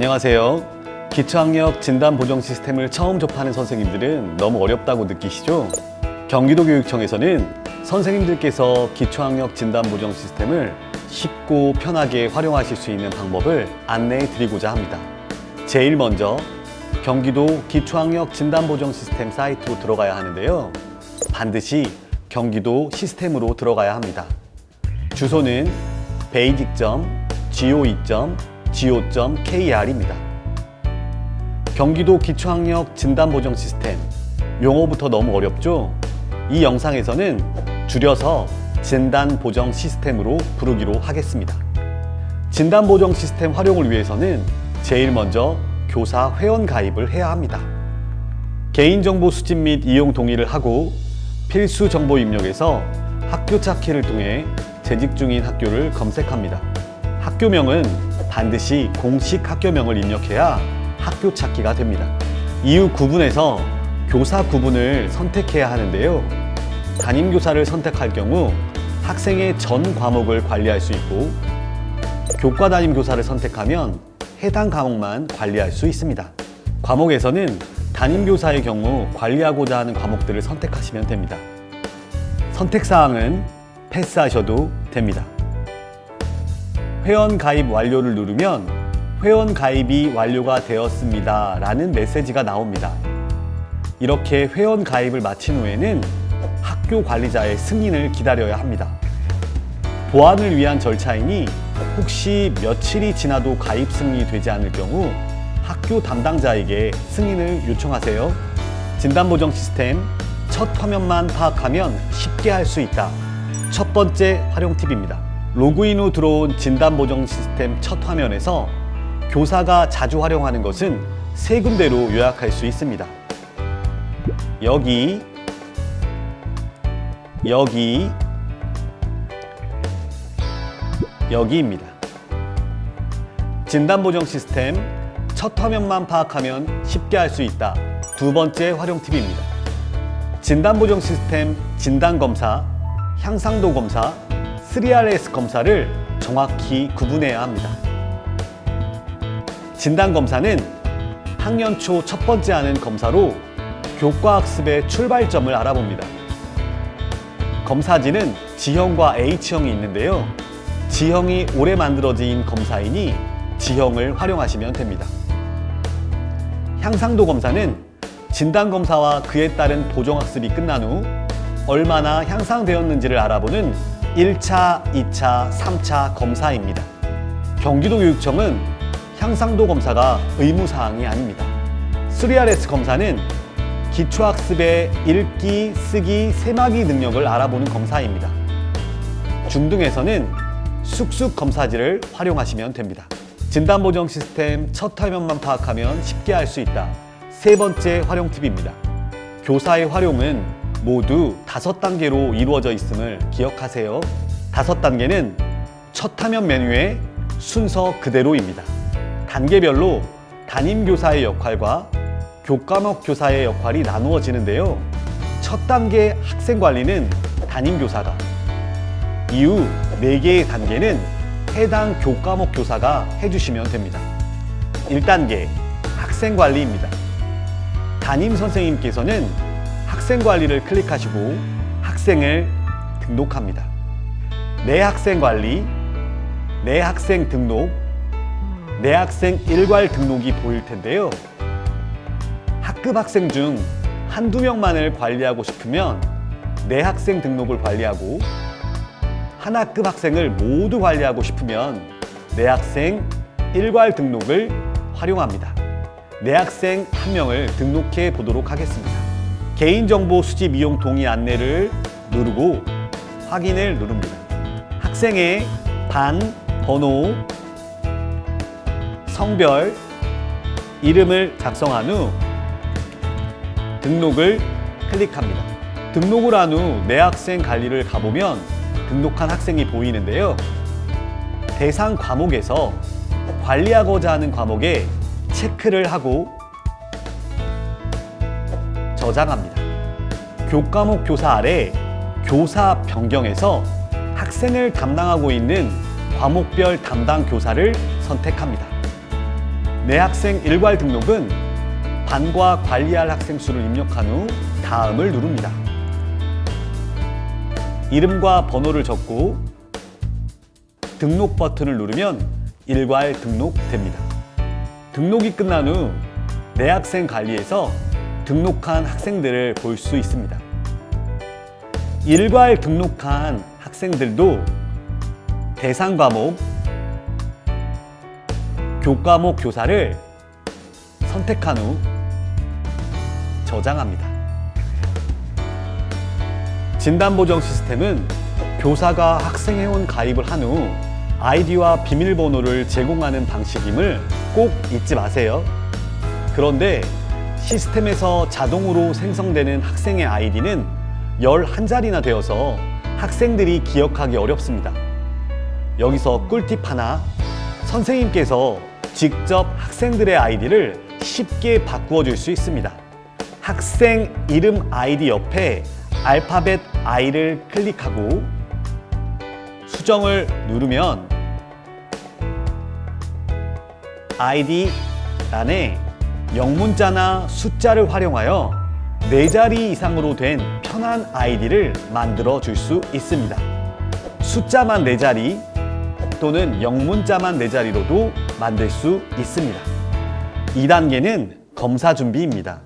안녕하세요. 기초학력 진단 보정 시스템을 처음 접하는 선생님들은 너무 어렵다고 느끼시죠? 경기도교육청에서는 선생님들께서 기초학력 진단 보정 시스템을 쉽고 편하게 활용하실 수 있는 방법을 안내해 드리고자 합니다. 제일 먼저 경기도 기초학력 진단 보정 시스템 사이트로 들어가야 하는데요. 반드시 경기도 시스템으로 들어가야 합니다. 주소는 basic.go2.go.kr입니다. 경기도 기초학력 진단 보정 시스템, 용어부터 너무 어렵죠? 이 영상에서는 줄여서 진단 보정 시스템으로 부르기로 하겠습니다. 진단 보정 시스템 활용을 위해서는 제일 먼저 교사 회원 가입을 해야 합니다. 개인정보 수집 및 이용 동의를 하고 필수 정보 입력에서 학교 찾기를 통해 재직 중인 학교를 검색합니다. 학교명은 반드시 공식 학교명을 입력해야 학교 찾기가 됩니다. 이후 구분에서 교사 구분을 선택해야 하는데요. 담임교사를 선택할 경우 학생의 전 과목을 관리할 수 있고, 교과 담임교사를 선택하면 해당 과목만 관리할 수 있습니다. 과목에서는 담임교사의 경우 관리하고자 하는 과목들을 선택하시면 됩니다. 선택사항은 패스하셔도 됩니다. 회원 가입 완료를 누르면 회원 가입이 완료가 되었습니다 라는 메시지가 나옵니다. 이렇게 회원 가입을 마친 후에는 학교 관리자의 승인을 기다려야 합니다. 보안을 위한 절차이니 혹시 며칠이 지나도 가입 승인이 되지 않을 경우 학교 담당자에게 승인을 요청하세요. 진단보정 시스템 첫 화면만 파악하면 쉽게 할 수 있다. 첫 번째 활용 팁입니다. 로그인 후 들어온 진단보정 시스템 첫 화면에서 교사가 자주 활용하는 것은 세 군데로 요약할 수 있습니다. 여기입니다. 진단보정 시스템 첫 화면만 파악하면 쉽게 할 수 있다. 두 번째 활용 팁입니다. 진단보정 시스템 진단검사, 향상도 검사, 3RS 검사를 정확히 구분해야 합니다. 진단검사는 학년 초 첫 번째 하는 검사로 교과학습의 출발점을 알아봅니다. 검사지는 G형과 H형이 있는데요. G형이 오래 만들어진 검사이니 G형을 활용하시면 됩니다. 향상도 검사는 진단검사와 그에 따른 보정학습이 끝난 후 얼마나 향상되었는지를 알아보는 1차, 2차, 3차 검사입니다. 경기도교육청은 향상도 검사가 의무사항이 아닙니다. 3RS 검사는 기초학습의 읽기, 쓰기, 세마기 능력을 알아보는 검사입니다. 중등에서는 쑥쑥 검사지를 활용하시면 됩니다. 진단보정 시스템 첫 화면만 파악하면 쉽게 할 수 있다. 세 번째 활용 팁입니다. 교사의 활용은 모두 5단계로 이루어져 있음을 기억하세요. 5단계는 첫 화면 메뉴의 순서 그대로입니다. 단계별로 담임교사의 역할과 교과목 교사의 역할이 나누어지는데요. 첫 단계 학생관리는 담임교사가, 이후 4개의 단계는 해당 교과목 교사가 해주시면 됩니다. 1단계 학생관리입니다. 담임선생님께서는 학생관리를 클릭하시고 학생을 등록합니다. 내 학생관리, 내 학생 등록, 내 학생 일괄 등록이 보일 텐데요. 학급 학생 중 한두 명만을 관리하고 싶으면 내 학생 등록을 관리하고, 한 학급 학생을 모두 관리하고 싶으면 내 학생 일괄 등록을 활용합니다. 내 학생 한 명을 등록해 보도록 하겠습니다. 개인정보 수집 이용 동의 안내를 누르고 확인을 누릅니다. 학생의 반, 번호, 성별, 이름을 작성한 후 등록을 클릭합니다. 등록을 한 후 내 학생 관리를 가보면 등록한 학생이 보이는데요. 대상 과목에서 관리하고자 하는 과목에 체크를 하고 저장합니다. 교과목 교사 아래 교사 변경에서 학생을 담당하고 있는 과목별 담당 교사를 선택합니다. 내 학생 일괄 등록은 반과 관리할 학생 수를 입력한 후 다음을 누릅니다. 이름과 번호를 적고 등록 버튼을 누르면 일괄 등록됩니다. 등록이 끝난 후 내 학생 관리에서 등록한 학생들을 볼 수 있습니다. 일괄 등록한 학생들도 대상 과목, 교과목 교사를 선택한 후 저장합니다. 진단보정 시스템은 교사가 학생회원 가입을 한 후 아이디와 비밀번호를 제공하는 방식임을 꼭 잊지 마세요. 그런데 시스템에서 자동으로 생성되는 학생의 아이디는 11자리나 되어서 학생들이 기억하기 어렵습니다. 여기서 꿀팁 하나, 선생님께서 직접 학생들의 아이디를 쉽게 바꾸어 줄 수 있습니다. 학생 이름 아이디 옆에 알파벳 I를 클릭하고 수정을 누르면 아이디欄에 영문자나 숫자를 활용하여 4자리 이상으로 된 편한 아이디를 만들어 줄 수 있습니다. 숫자만 4자리 또는 영문자만 4자리로도 만들 수 있습니다. 2단계는 검사 준비입니다.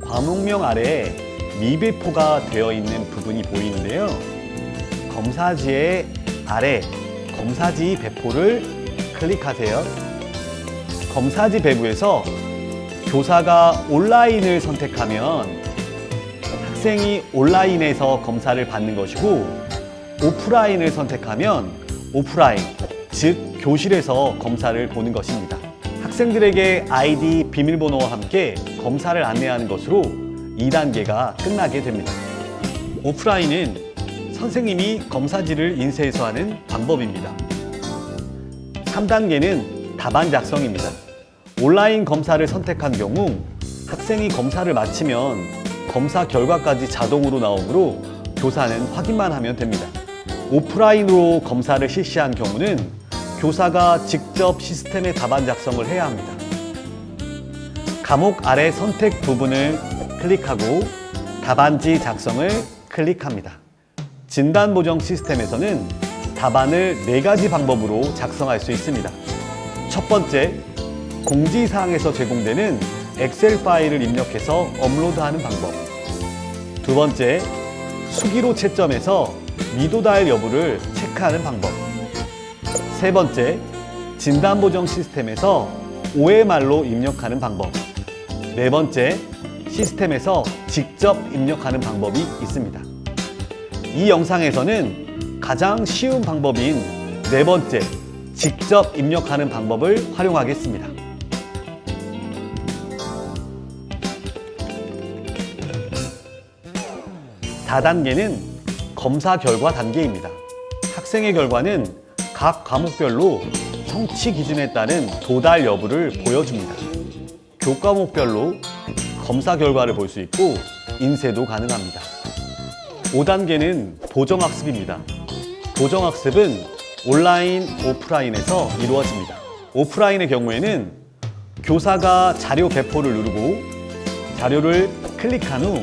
과목명 아래에 미배포가 되어 있는 부분이 보이는데요. 검사지의 아래 검사지 배포를 클릭하세요. 검사지 배부에서 교사가 온라인을 선택하면 학생이 온라인에서 검사를 받는 것이고, 오프라인을 선택하면 오프라인, 즉 교실에서 검사를 보는 것입니다. 학생들에게 아이디, 비밀번호와 함께 검사를 안내하는 것으로 2단계가 끝나게 됩니다. 오프라인은 선생님이 검사지를 인쇄해서 하는 방법입니다. 3단계는 답안 작성입니다. 온라인 검사를 선택한 경우 학생이 검사를 마치면 검사 결과까지 자동으로 나오므로 교사는 확인만 하면 됩니다. 오프라인으로 검사를 실시한 경우는 교사가 직접 시스템에 답안 작성을 해야 합니다. 과목 아래 선택 부분을 클릭하고 답안지 작성을 클릭합니다. 진단보정 시스템에서는 답안을 4가지 방법으로 작성할 수 있습니다. 첫 번째, 공지사항에서 제공되는 엑셀 파일을 입력해서 업로드하는 방법. 두 번째, 수기로 채점해서 미도달 여부를 체크하는 방법. 세 번째, 진단보정 시스템에서 OMR로 입력하는 방법. 네 번째, 시스템에서 직접 입력하는 방법이 있습니다. 이 영상에서는 가장 쉬운 방법인 네 번째, 직접 입력하는 방법을 활용하겠습니다. 4단계는 검사 결과 단계입니다. 학생의 결과는 각 과목별로 성취 기준에 따른 도달 여부를 보여줍니다. 교과목별로 검사 결과를 볼 수 있고 인쇄도 가능합니다. 5단계는 보정학습입니다. 보정학습은 온라인, 오프라인에서 이루어집니다. 오프라인의 경우에는 교사가 자료 배포를 누르고 자료를 클릭한 후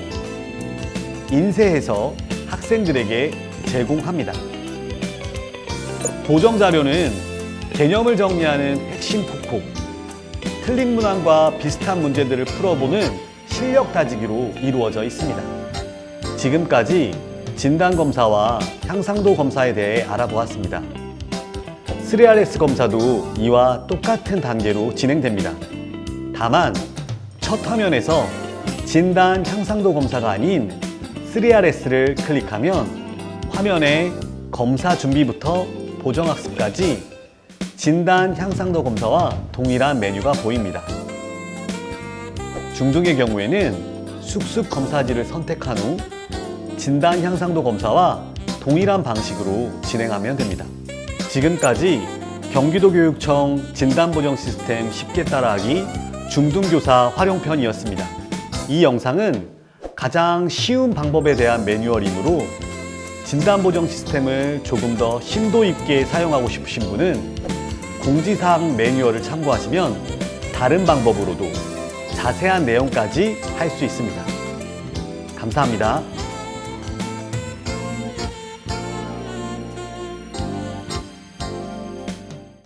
인쇄해서 학생들에게 제공합니다. 보정 자료는 개념을 정리하는 핵심 폭폭, 틀린 문항과 비슷한 문제들을 풀어보는 실력 다지기로 이루어져 있습니다. 지금까지 진단검사와 향상도 검사에 대해 알아보았습니다. 3RS 검사도 이와 똑같은 단계로 진행됩니다. 다만 첫 화면에서 진단 향상도 검사가 아닌 3RS를 클릭하면 화면에 검사 준비부터 보정학습까지 진단 향상도 검사와 동일한 메뉴가 보입니다. 중등의 경우에는 쑥쑥 검사지를 선택한 후 진단 향상도 검사와 동일한 방식으로 진행하면 됩니다. 지금까지 경기도교육청 진단보정 시스템 쉽게 따라하기 중등교사 활용편이었습니다. 이 영상은 가장 쉬운 방법에 대한 매뉴얼이므로 진단보정 시스템을 조금 더 심도 있게 사용하고 싶으신 분은 공지사항 매뉴얼을 참고하시면 다른 방법으로도 자세한 내용까지 할 수 있습니다. 감사합니다.